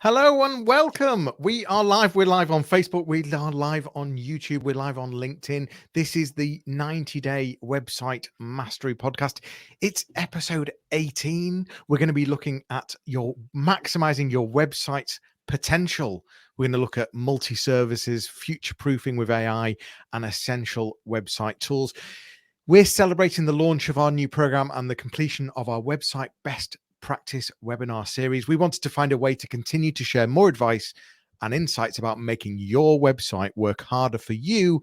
Hello and welcome. We are live. We're live on Facebook. We are live on YouTube. We're live on LinkedIn. This is the 90-day website mastery podcast. It's episode 18. We're going to be looking at maximizing your website's potential. We're going to look at multi-services, future-proofing with AI, and essential website tools. We're celebrating the launch of our new program and the completion of our website best practice webinar series. We wanted to find a way to continue to share more advice and insights about making your website work harder for you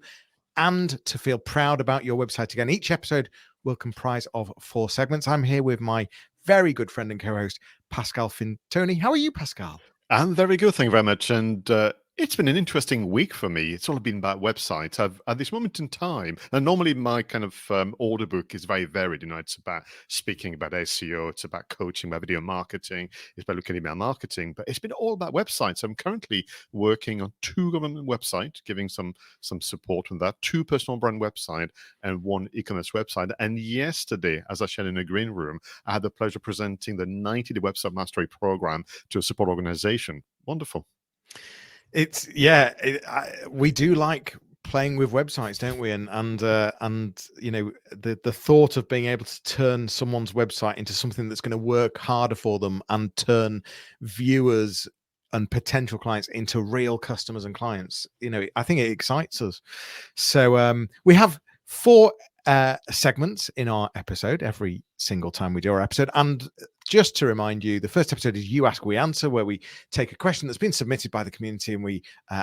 and to feel proud about your website again. Each episode will comprise of 4 segments. I'm here with my very good friend and co-host, Pascal Fintoni. How are you, Pascal? I'm very good, thank you very much. And it's been an interesting week for me. It's all been about websites. At this moment in time, and normally my kind of order book is very varied. It's about speaking about SEO, it's about coaching, about video marketing, it's about looking at email marketing, but it's been all about websites. I'm currently working on 2 government websites, giving some support on that, 2 personal brand website and 1 e-commerce website. And yesterday, as I shared in a green room, I had the pleasure of presenting the 90-day website mastery program to a support organization. Wonderful. We do like playing with websites, don't we? And you know, the thought of being able to turn someone's website into something that's going to work harder for them and turn viewers and potential clients into real customers and clients, I think it excites us. So we have 4 segments in our episode every single time we do our episode. And just to remind you, the first episode is You Ask, We Answer, where we take a question that's been submitted by the community and we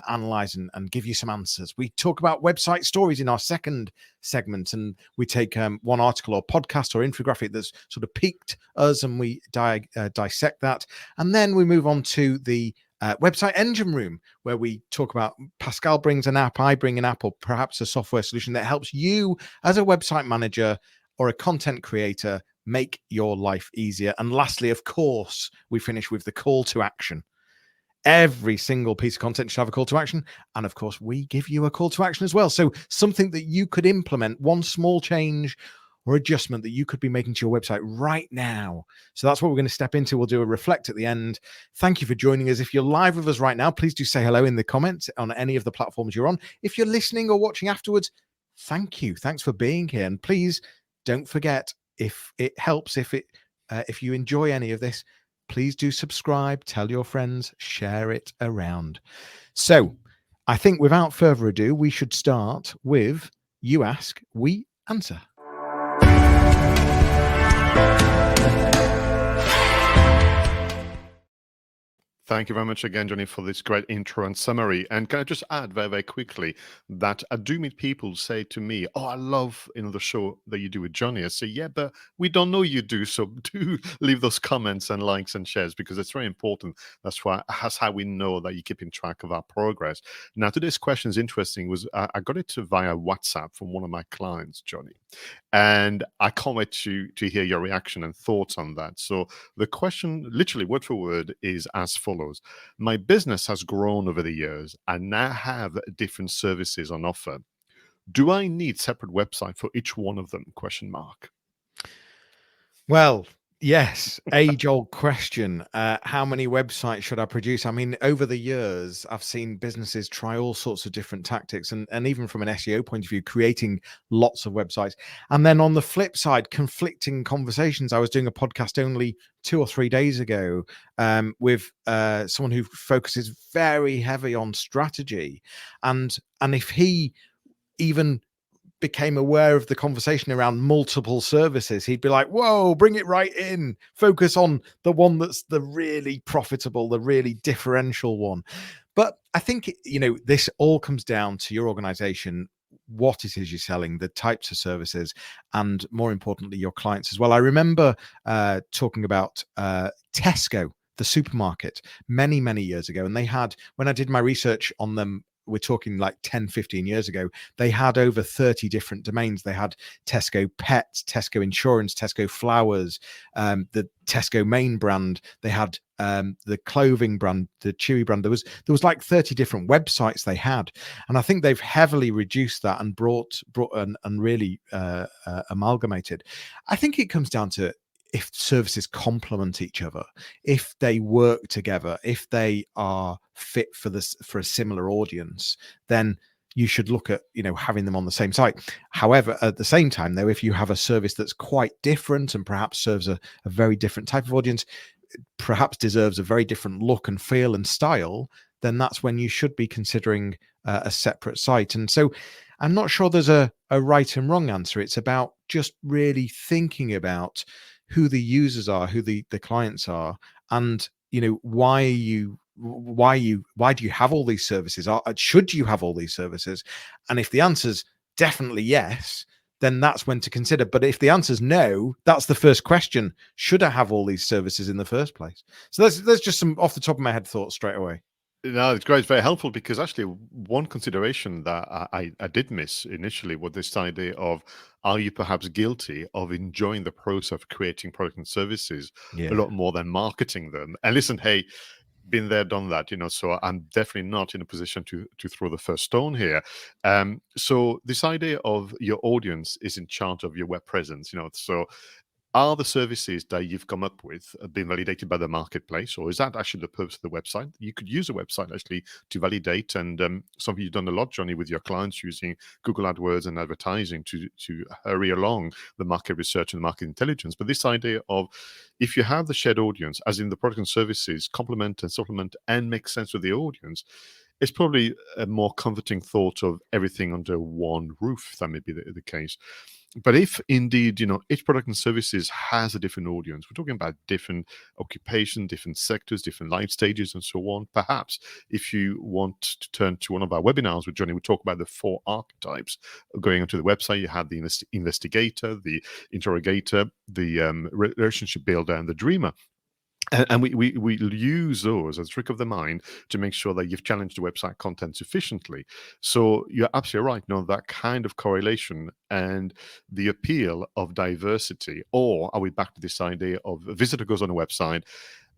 analyze and give you some answers. We talk about website stories in our second segment, and we take one article or podcast or infographic that's sort of piqued us and we dissect that. And then we move on to the website engine room, where we talk about Pascal brings an app, I bring an app, or perhaps a software solution that helps you as a website manager or a content creator make your life easier. And lastly, of course, we finish with the call to action. Every single piece of content should have a call to action. And of course, we give you a call to action as well. So something that you could implement, one small change or adjustment that you could be making to your website right now. So that's what we're going to step into. We'll do a reflect at the end. Thank you for joining us. If you're live with us right now, please do say hello in the comments on any of the platforms you're on. If you're listening or watching afterwards, thank you. Thanks for being here. And please don't forget, if it helps, if you enjoy any of this, please do subscribe, tell your friends, share it around. So I think without further ado, we should start with You Ask, We Answer. Thank you very much again, Jonny, for this great intro and summary. And can I just add very, very quickly that I do meet people say to me, "Oh, I love the show that you do with Jonny." I say, "Yeah, but we don't know you do, so do leave those comments and likes and shares because it's very important. That's how we know that you're keeping track of our progress." Now, today's question is interesting. I got it via WhatsApp from one of my clients, Jonny, and I can't wait to hear your reaction and thoughts on that. So the question, literally word for word, is as follows. My business has grown over the years and now have different services on offer. Do I need separate website for each one of them? Question mark. Well, yes, age-old question. How many websites should I produce? I mean, over the years, I've seen businesses try all sorts of different tactics, and even from an SEO point of view, creating lots of websites. And then on the flip side, conflicting conversations. I was doing a podcast only 2 or 3 days ago with someone who focuses very heavy on strategy, and if he even became aware of the conversation around multiple services, he'd be like, whoa, bring it right in, focus on the one that's the really profitable, the really differential one. But I think, this all comes down to your organization, what it is you're selling, the types of services, and more importantly, your clients as well. I remember talking about Tesco, the supermarket, many, many years ago. And they had, when I did my research on them, we're talking like 10, 15 years ago, they had over 30 different domains. They had Tesco Pets, Tesco Insurance, Tesco Flowers, the Tesco main brand. They had the clothing brand, the Chewy brand. There was like 30 different websites they had. And I think they've heavily reduced that and brought and really amalgamated. I think it comes down to if services complement each other, if they work together, if they are fit for a similar audience, then you should look at, having them on the same site. However, at the same time, though, if you have a service that's quite different and perhaps serves a very different type of audience, perhaps deserves a very different look and feel and style, then that's when you should be considering a separate site. And so I'm not sure there's a right and wrong answer. It's about just really thinking about who the users are, who the clients are, and why do you have all these services? Should you have all these services? And if the answer's definitely yes, then that's when to consider. But if the answer's no, that's the first question. Should I have all these services in the first place? So there's just some off the top of my head thoughts straight away. No, it's great. It's very helpful, because actually one consideration that I did miss initially was this idea of, are you perhaps guilty of enjoying the process of creating products and services a lot more than marketing them? And listen, hey, been there, done that, so I'm definitely not in a position to throw the first stone here. So this idea of your audience is in charge of your web presence, so are the services that you've come up with been validated by the marketplace, or is that actually the purpose of the website? You could use a website actually to validate, and something you've done a lot, Jonny, with your clients, using Google AdWords and advertising to hurry along the market research and market intelligence. But this idea of, if you have the shared audience, as in the product and services complement and supplement and make sense with the audience, it's probably a more comforting thought of everything under one roof, if that may be the case. But if indeed, each product and services has a different audience, we're talking about different occupation, different sectors, different life stages, and so on. Perhaps if you want to turn to one of our webinars with Jonny, we talk about the 4 archetypes. Going onto the website, you have the investigator, the interrogator, the relationship builder, and the dreamer. And we use those as a trick of the mind to make sure that you've challenged the website content sufficiently. So you're absolutely right. That kind of correlation and the appeal of diversity, or are we back to this idea of a visitor goes on a website,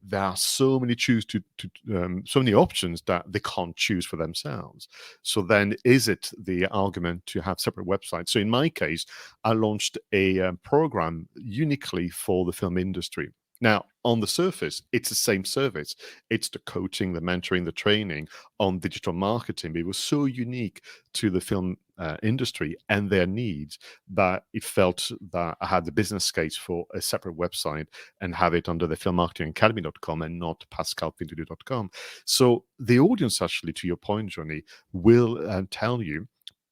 there are so many so many options that they can't choose for themselves. So then, is it the argument to have separate websites? So in my case, I launched a program uniquely for the film industry. Now, on the surface, it's the same service. It's the coaching, the mentoring, the training on digital marketing. But it was so unique to the film industry and their needs that it felt that I had the business case for a separate website and have it under the filmmarketingacademy.com and not pascalfintudo.com. So the audience, actually, to your point, Jonny, will tell you,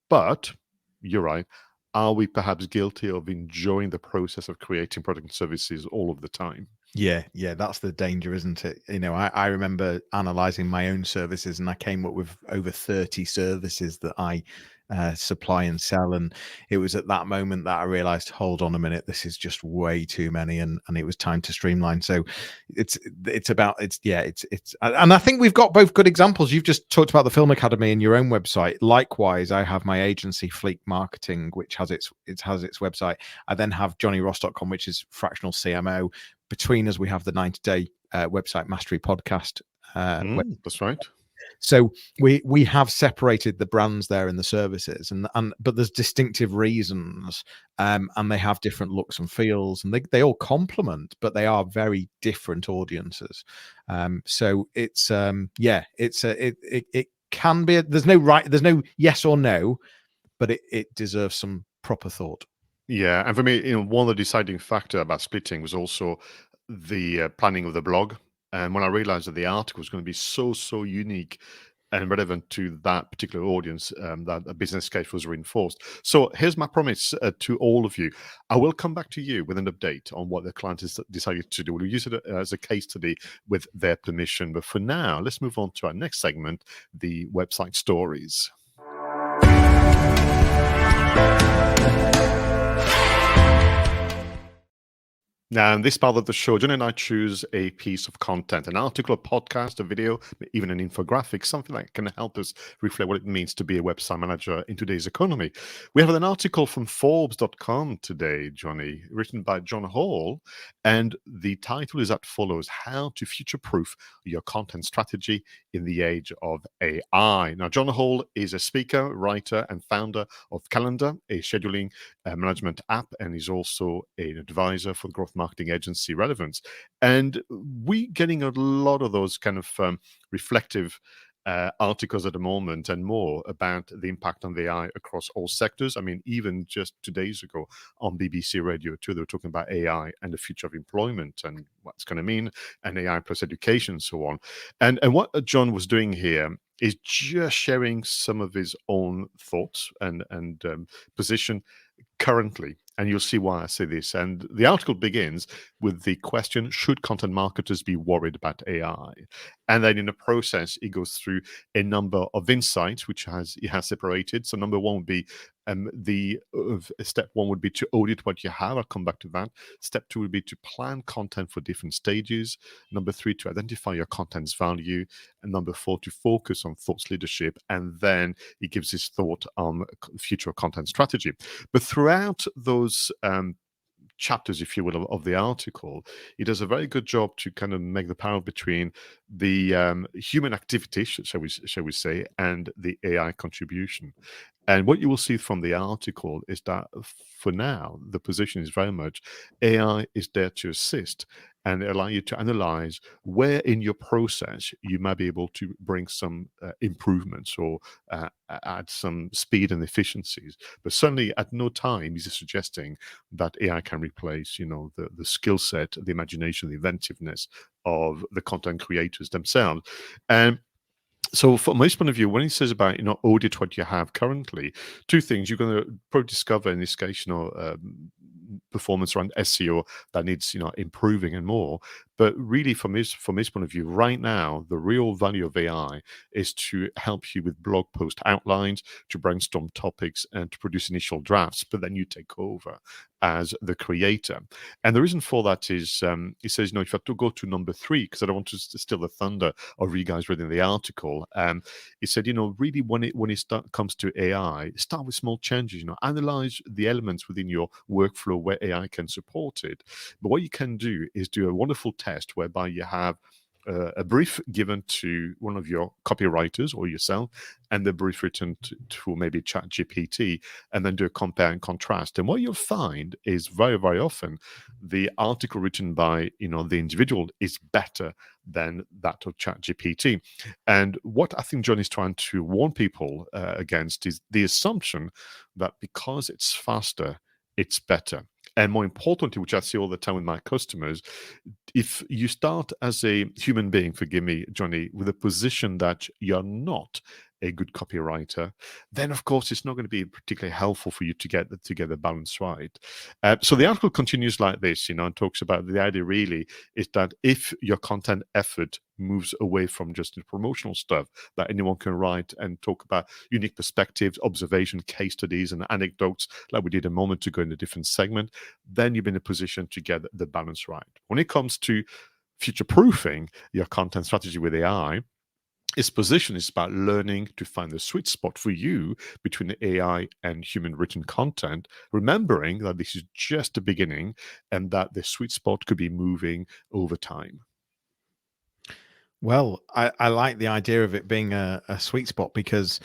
but you're right. Are we perhaps guilty of enjoying the process of creating product and services all of the time? Yeah, that's the danger, isn't it? I remember analyzing my own services, and I came up with over 30 services that I supply and sell. And it was at that moment that I realized, hold on a minute, this is just way too many, and it was time to streamline. So and I think we've got both good examples. You've just talked about the Film Academy and your own website. Likewise, I have my agency Fleek Marketing, which has its website. I then have johnnyross.com, which is fractional CMO. Between us, we have the 90-day website mastery podcast. That's right. So we have separated the brands there in the services, but there's distinctive reasons, and they have different looks and feels, and they all complement, but they are very different audiences. So it's it can be. There's no yes or no, but it deserves some proper thought. Yeah, and for me, one of the deciding factor about splitting was also the planning of the blog. And when I realized that the article was going to be so unique and relevant to that particular audience, that a business case was reinforced. So here's my promise to all of you. I will come back to you with an update on what the client has decided to do. We'll use it as a case study with their permission. But for now, let's move on to our next segment, the website stories. Now, in this part of the show, Jonny and I choose a piece of content, an article, a podcast, a video, even an infographic, something that can help us reflect what it means to be a website manager in today's economy. We have an article from Forbes.com today, Jonny, written by John Hall, and the title is as follows: How to Future-Proof Your Content Strategy in the Age of AI. Now, John Hall is a speaker, writer, and founder of Calendar, a scheduling management app, and he's also an advisor for the growth marketing agency relevance. And we getting a lot of those kind of reflective articles at the moment and more about the impact on the AI across all sectors. I mean, even just 2 days ago on BBC Radio 2, they were talking about AI and the future of employment and what's going to mean, and AI plus education and so on. And what John was doing here is just sharing some of his own thoughts and position currently. And you'll see why I say this. And the article begins with the question, should content marketers be worried about AI? And then in the process, it goes through a number of insights, which he has separated. So number one would be step one would be to audit what you have. I'll come back to that. Step two would be to plan content for different stages. Number three, to identify your content's value. And number four, to focus on thought leadership. And then he gives his thought on future content strategy. But throughout those chapters, if you will, of the article, he does a very good job to kind of make the parallel between the human activity, shall we say, and the AI contribution. And what you will see from the article is that for now, the position is very much AI is there to assist and allow you to analyze where in your process you might be able to bring some improvements or add some speed and efficiencies. But certainly at no time is it suggesting that AI can replace, the skill set, the imagination, the inventiveness of the content creators themselves. And so from my point of view, when he says about, audit what you have currently, two things you're going to probably discover in this case, performance around SEO that needs, improving and more. But really from his point of view, right now, the real value of AI is to help you with blog post outlines, to brainstorm topics and to produce initial drafts, but then you take over as the creator. And the reason for that is, he says, if I have to go to number three, because I don't want to steal the thunder of you guys reading the article, he said, really when it comes to AI, start with small changes, analyze the elements within your workflow where AI can support it. But what you can do is do a wonderful test whereby you have a brief given to one of your copywriters or yourself, and the brief written to maybe ChatGPT, and then do a compare and contrast. And what you'll find is very, very often the article written by the individual is better than that of ChatGPT. And what I think John is trying to warn people against is the assumption that because it's faster, it's better. And more importantly, which I see all the time with my customers, if you start as a human being, forgive me, Jonny, with a position that you're not a good copywriter, then of course it's not going to be particularly helpful for you to get the balance right. So the article continues like this, and talks about the idea really is that if your content effort moves away from just the promotional stuff that anyone can write and talk about unique perspectives, observation, case studies, and anecdotes like we did a moment ago in a different segment, then you're in a position to get the balance right. When it comes to future-proofing your content strategy with AI, its position is about learning to find the sweet spot for you between the AI and human written content, remembering that this is just the beginning and that the sweet spot could be moving over time. Well, I like the idea of it being a sweet spot, because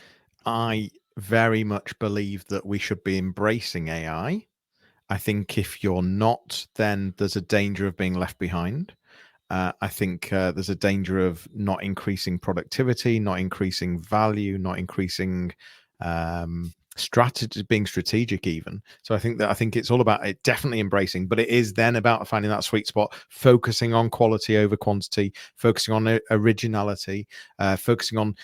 I very much believe that we should be embracing AI. I think if you're not, then there's a danger of being left behind. I think there's a danger of not increasing productivity, not increasing value, not increasing strategy, being strategic even. So I think it's all about it definitely embracing, but it is then about finding that sweet spot, focusing on quality over quantity, focusing on originality, focusing on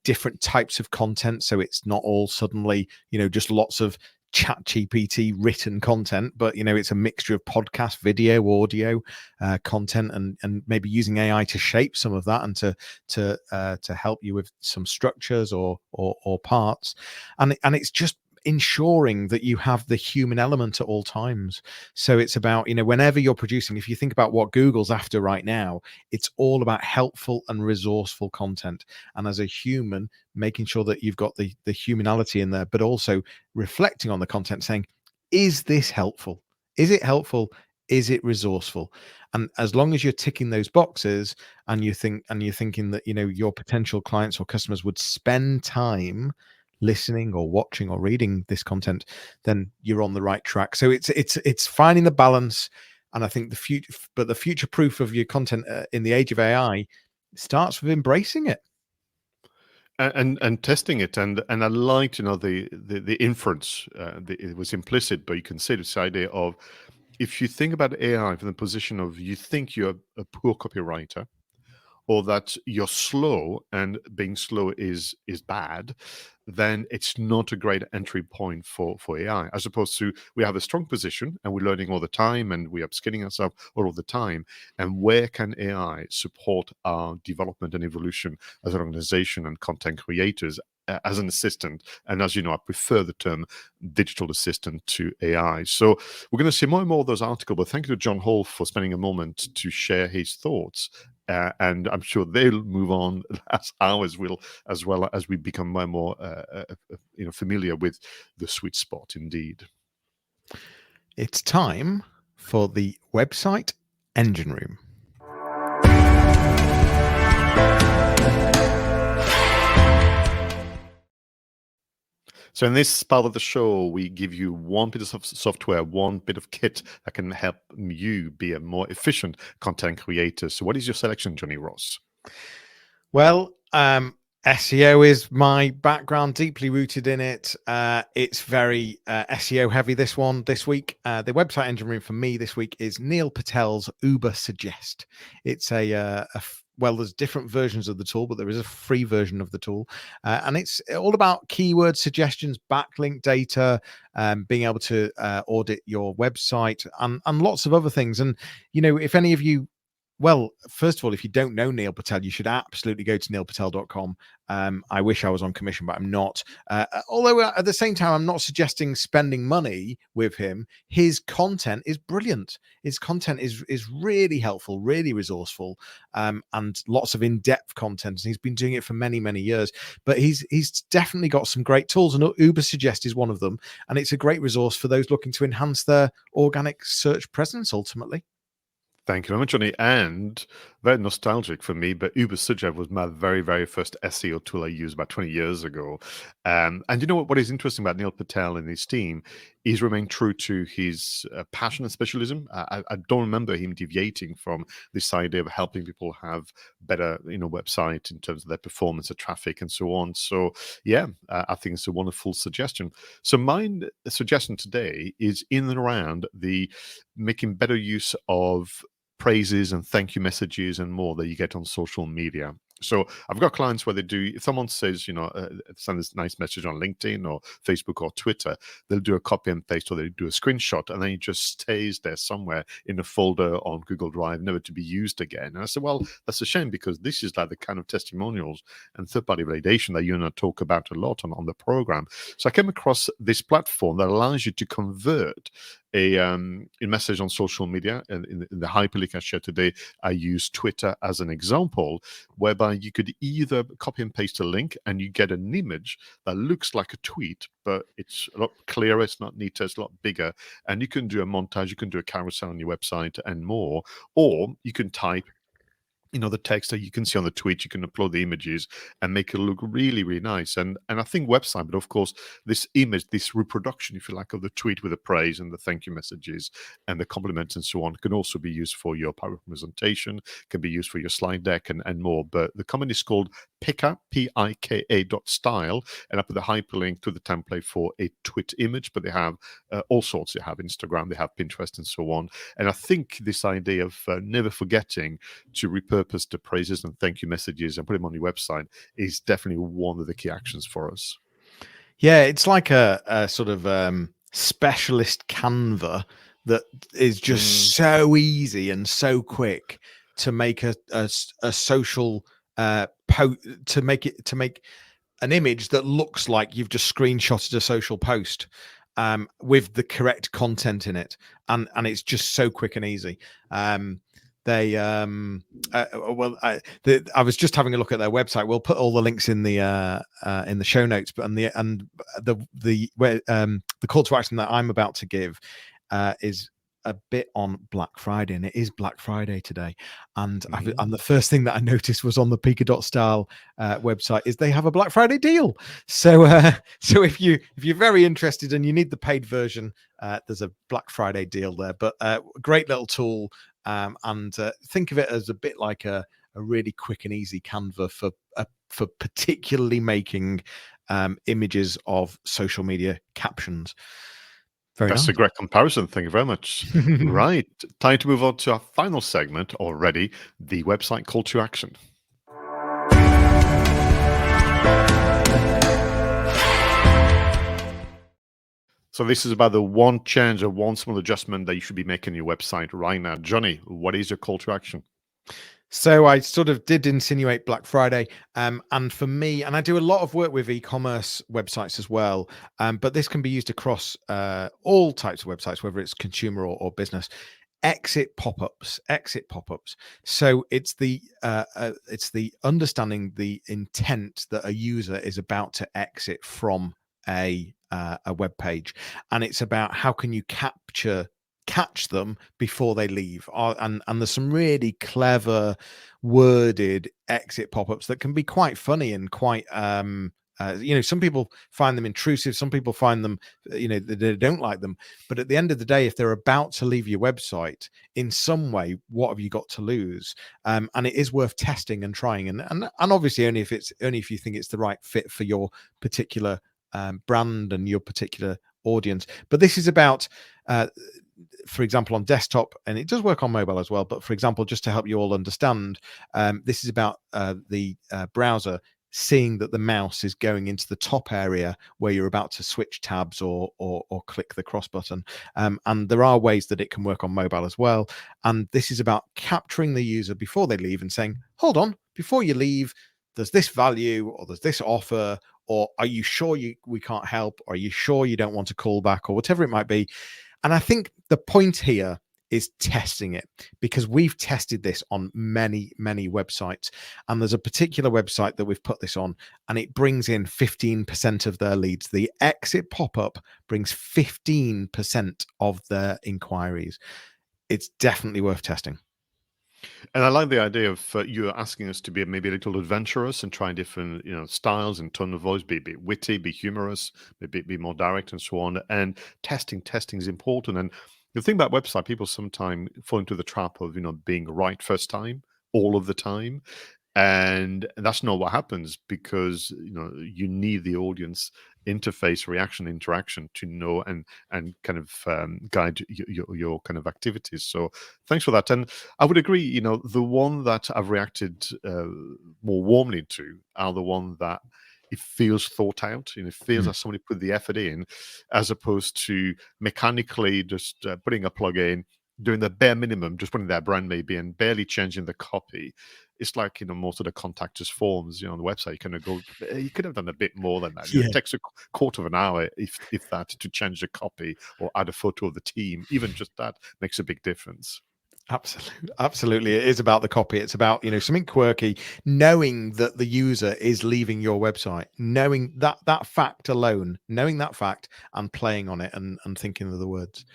different types of content. So it's not all suddenly, just lots of ChatGPT written content, but it's a mixture of podcast, video, audio content, and maybe using AI to shape some of that and to help you with some structures or parts, and it's just ensuring that you have the human element at all times. So it's about, whenever you're producing, if you think about what Google's after right now, it's all about helpful and resourceful content. And as a human, making sure that you've got the humanality in there, but also reflecting on the content, saying, is this helpful? Is it helpful? Is it resourceful? And as long as you're ticking those boxes and you're thinking that, your potential clients or customers would spend time listening or watching or reading this content, then you're on the right track. So it's finding the balance. And I think the future proof of your content in the age of AI starts with embracing it. And testing it, and I liked, the inference. It was implicit, but you can see this idea of, if you think about AI from the position of, you think you're a poor copywriter, or that you're slow and being slow is bad, then it's not a great entry point for AI. As opposed to, we have a strong position and we're learning all the time and we're upskilling ourselves all the time. And where can AI support our development and evolution as an organization and content creators as an assistant? And as you know, I prefer the term digital assistant to AI. So we're going to see more and more of those articles. But thank you to John Hall for spending a moment to share his thoughts. And I'm sure they'll move on as ours will, as well as we become more and more familiar with the sweet spot indeed. It's time for the website engine room. So in this part of the show, we give you one bit of software, one bit of kit that can help you be a more efficient content creator. So what is your selection, Johnny Ross? Well, SEO is my background, deeply rooted in it. It's very SEO heavy this week. The website engine room for me this week is Neil Patel's Uber Suggest. It's well, there's different versions of the tool, but there is a free version of the tool. And it's all about keyword suggestions, backlink data, being able to audit your website and lots of other things. And, if any of you, well, first of all, if you don't know Neil Patel, you should absolutely go to neilpatel.com. I wish I was on commission, but I'm not. Although at the same time, I'm not suggesting spending money with him. His content is brilliant. His content is really helpful, really resourceful, and lots of in-depth content. And he's been doing it for many, many years. But he's definitely got some great tools, and Uber Suggest is one of them. And it's a great resource for those looking to enhance their organic search presence ultimately. Thank you very much, Johnny. And very nostalgic for me, but Uber Suggest was my very, very first SEO tool I used about 20 years ago. And you know what is interesting about Neil Patel and his team? He's remained true to his passion and specialism. I don't remember him deviating from this idea of helping people have better, website in terms of their performance, their traffic, and so on. So, yeah, I think it's a wonderful suggestion. So my suggestion today is in and around the making better use of praises and thank you messages and more that you get on social media. So I've got clients where they do, if someone says, send this nice message on LinkedIn or Facebook or Twitter, they'll do a copy and paste, or they do a screenshot, and then it just stays there somewhere in a folder on Google Drive, never to be used again. And I said, well, that's a shame, because this is like the kind of testimonials and third-party validation that you and I talk about a lot on the program. So I came across this platform that allows you to convert a message on social media. And in the hyperlink I shared today, I use Twitter as an example, whereby you could either copy and paste a link and you get an image that looks like a tweet, but it's a lot clearer, it's not neater, it's a lot bigger. And you can do a montage, you can do a carousel on your website and more, or you can type the text that you can see on the tweet. You can upload the images and make it look really, really nice. And I think website, but of course, this image, this reproduction, if you like, of the tweet with the praise and the thank you messages and the compliments and so on, can also be used for your PowerPoint presentation, can be used for your slide deck and more. But the company is called Pika, Pika.style, and I put the hyperlink to the template for a tweet image, but they have all sorts. They have Instagram, they have Pinterest and so on. And I think this idea of never forgetting to repurpose the praises and thank you messages and put them on your website is definitely one of the key actions for us. Yeah, it's like a sort of specialist Canva that is just so easy and so quick to make a social to make an image that looks like you've just screenshotted a social post with the correct content in it, and it's just so quick and easy. I was just having a look at their website. We'll put all the links in the show notes, but the call to action that I'm about to give is a bit on Black Friday, and it is Black Friday today. And Mhm. the first thing that I noticed was on the Pika.style website is they have a Black Friday deal. So so if you're very interested and you need the paid version, there's a Black Friday deal there. But great little tool, and think of it as a bit like a really quick and easy Canva for particularly making images of social media captions. Very That's a nice. great comparison. Thank you very much. Right. Time to move on to our final segment already, the website call to action. So this is about the one change or one small adjustment that you should be making your website right now. Jonny, what is your call to action? So I sort of did insinuate Black Friday, and for me, and I do a lot of work with e-commerce websites as well, but this can be used across all types of websites, whether it's consumer or business. Exit pop-ups. So it's the understanding the intent that a user is about to exit from a web page, and it's about how can you catch them before they leave. And there's some really clever worded exit pop-ups that can be quite funny and quite some people find them intrusive, some people find them they don't like them, but at the end of the day, if they're about to leave your website in some way, what have you got to lose? And it is worth testing and trying, and obviously only if you think it's the right fit for your particular brand and your particular audience. But this is about for example, on desktop, and it does work on mobile as well. But for example, just to help you all understand, this is about the browser seeing that the mouse is going into the top area where you're about to switch tabs or click the cross button. And there are ways that it can work on mobile as well. And this is about capturing the user before they leave and saying, hold on, before you leave, there's this value or there's this offer, or are you sure we can't help? Or are you sure you don't want to call back, or whatever it might be? And I think the point here is testing it, because we've tested this on many, many websites. And there's a particular website that we've put this on, and it brings in 15% of their leads. The exit pop-up brings 15% of their inquiries. It's definitely worth testing. And I like the idea of you asking us to be maybe a little adventurous and try different, styles and tone of voice, be witty, be humorous, maybe be more direct and so on. And testing is important. And the thing about website, people sometimes fall into the trap of, being right first time, all of the time. And that's not what happens, because you need the audience interface, reaction, interaction to know and kind of guide your kind of activities. So thanks for that. And I would agree, the one that I've reacted more warmly to are the one that it feels thought out, it feels like somebody put the effort in, as opposed to mechanically just putting a plug in, doing the bare minimum, just putting their brand maybe and barely changing the copy. It's like, most of the contact us forms, on the website, you kind of go, you could have done a bit more than that. Yeah. It takes a quarter of an hour, if that, to change the copy or add a photo of the team. Even just that makes a big difference. Absolutely. It is about the copy. It's about, something quirky, knowing that the user is leaving your website, knowing that fact alone, knowing that fact and playing on it and thinking of the words.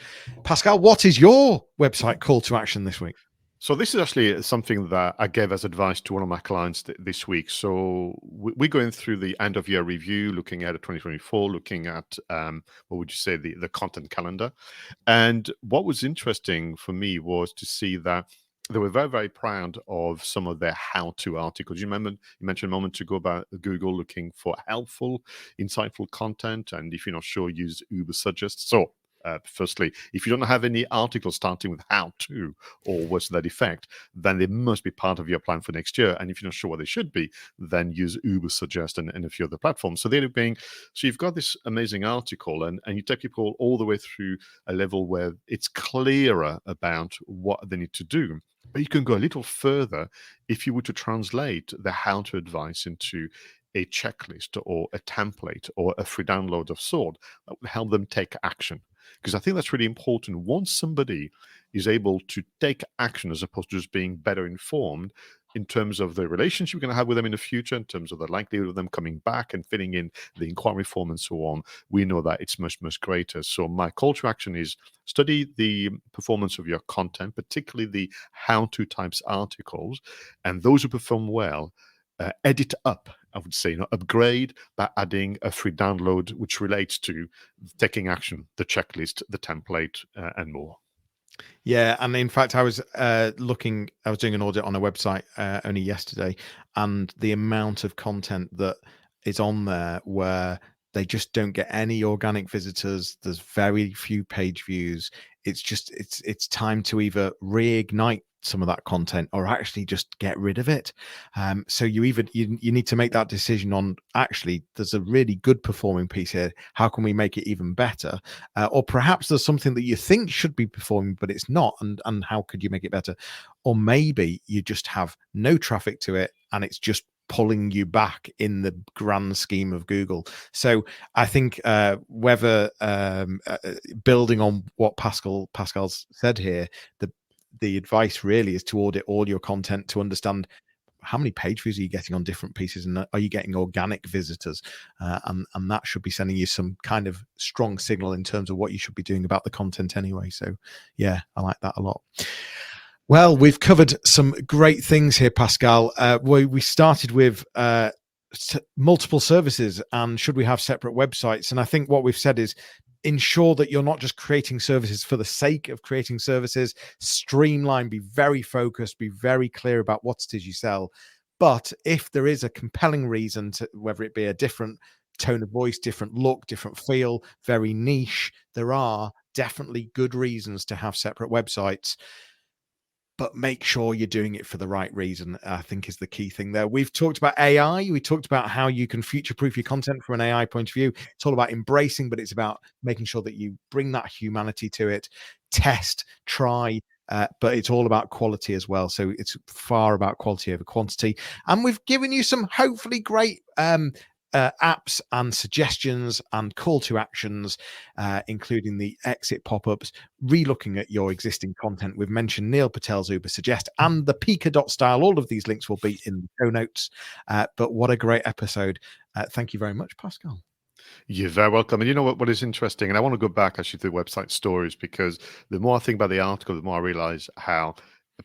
Pascal, what is your website call to action this week? So this is actually something that I gave as advice to one of my clients this week. So we're going through the end of year review, looking at 2024, looking at what would you say, the content calendar. And what was interesting for me was to see that they were very, very proud of some of their how-to articles. You mentioned a moment ago about Google looking for helpful, insightful content, and if you're not sure, use Uber Suggest. So firstly, if you don't have any articles starting with how to or what's that effect, then they must be part of your plan for next year. And if you're not sure what they should be, then use Uber Suggest and a few other platforms. So they're being, so you've got this amazing article, and you take people all the way through a level where it's clearer about what they need to do. But you can go a little further if you were to translate the how to advice into a checklist or a template or a free download of sort that would help them take action. Because I think that's really important. Once somebody is able to take action as opposed to just being better informed, in terms of the relationship you're going to have with them in the future, in terms of the likelihood of them coming back and filling in the inquiry form and so on, we know that it's much, much greater. So my call to action is study the performance of your content, particularly the how-to types articles, and those who perform well, edit up, I would say, upgrade by adding a free download, which relates to taking action, the checklist, the template, and more. Yeah, and in fact, I was doing an audit on a website only yesterday, and the amount of content that is on there where they just don't get any organic visitors. There's very few page views. It's time to either reignite some of that content or actually just get rid of it. So you need to make that decision on, actually, there's a really good performing piece here. How can we make it even better? Or perhaps there's something that you think should be performing, but it's not. And how could you make it better? Or maybe you just have no traffic to it and it's just pulling you back in the grand scheme of Google. So I think whether building on what Pascal's said here, the advice really is to audit all your content to understand how many page views are you getting on different pieces, and are you getting organic visitors, and that should be sending you some kind of strong signal in terms of what you should be doing about the content anyway. So yeah, I like that a lot. Well, we've covered some great things here, Pascal. We started with multiple services and should we have separate websites, and I think what we've said is ensure that you're not just creating services for the sake of creating services. Streamline, be very focused, be very clear about what it is you sell. But if there is a compelling reason to, whether it be a different tone of voice, different look, different feel, very niche, there are definitely good reasons to have separate websites. But make sure you're doing it for the right reason, I think, is the key thing there. We've talked about AI. We talked about how you can future-proof your content from an AI point of view. It's all about embracing, but it's about making sure that you bring that humanity to it, test, try, but it's all about quality as well. So it's far about quality over quantity. And we've given you some hopefully great apps and suggestions and call to actions, including the exit pop-ups, re-looking at your existing content. We've mentioned Neil Patel's Uber Suggest and the Pika.style. All of these links will be in the show notes. But what a great episode. Thank you very much, Pascal. You're very welcome. And you know what is interesting? And I want to go back actually to the website stories, because the more I think about the article, the more I realize how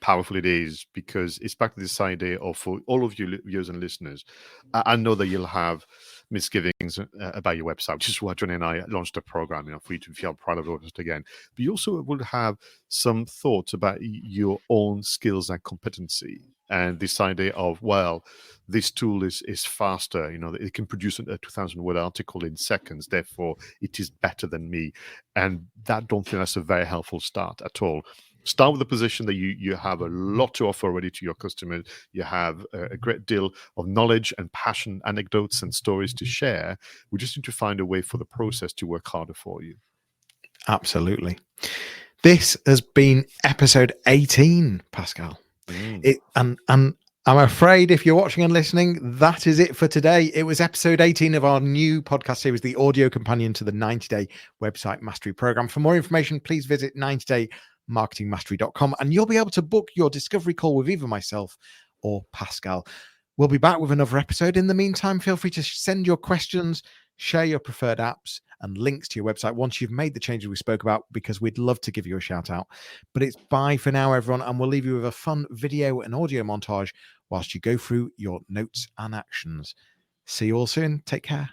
powerful it is, because it's back to this idea of, for all of you viewers and listeners, I know that you'll have misgivings about your website, which is why Jonny and I launched a program, for you to feel proud of it again. But you also will have some thoughts about your own skills and competency, and this idea of, well, this tool is faster, it can produce a 2,000-word article in seconds, therefore it is better than me. And don't think that's a very helpful start at all. Start with the position that you have a lot to offer already to your customers. You have a great deal of knowledge and passion, anecdotes and stories to share. We just need to find a way for the process to work harder for you. Absolutely. This has been episode 18, Pascal. And I'm afraid, if you're watching and listening, that is it for today. It was episode 18 of our new podcast series, the audio companion to the 90-day website mastery program. For more information, please visit 90daymarketingmastery.com, and you'll be able to book your discovery call with either myself or Pascal. We'll be back with another episode. In the meantime, feel free to send your questions, share your preferred apps and links to your website once you've made the changes we spoke about, because we'd love to give you a shout out. But it's bye for now, everyone, and we'll leave you with a fun video and audio montage whilst you go through your notes and actions. See you all soon. Take care.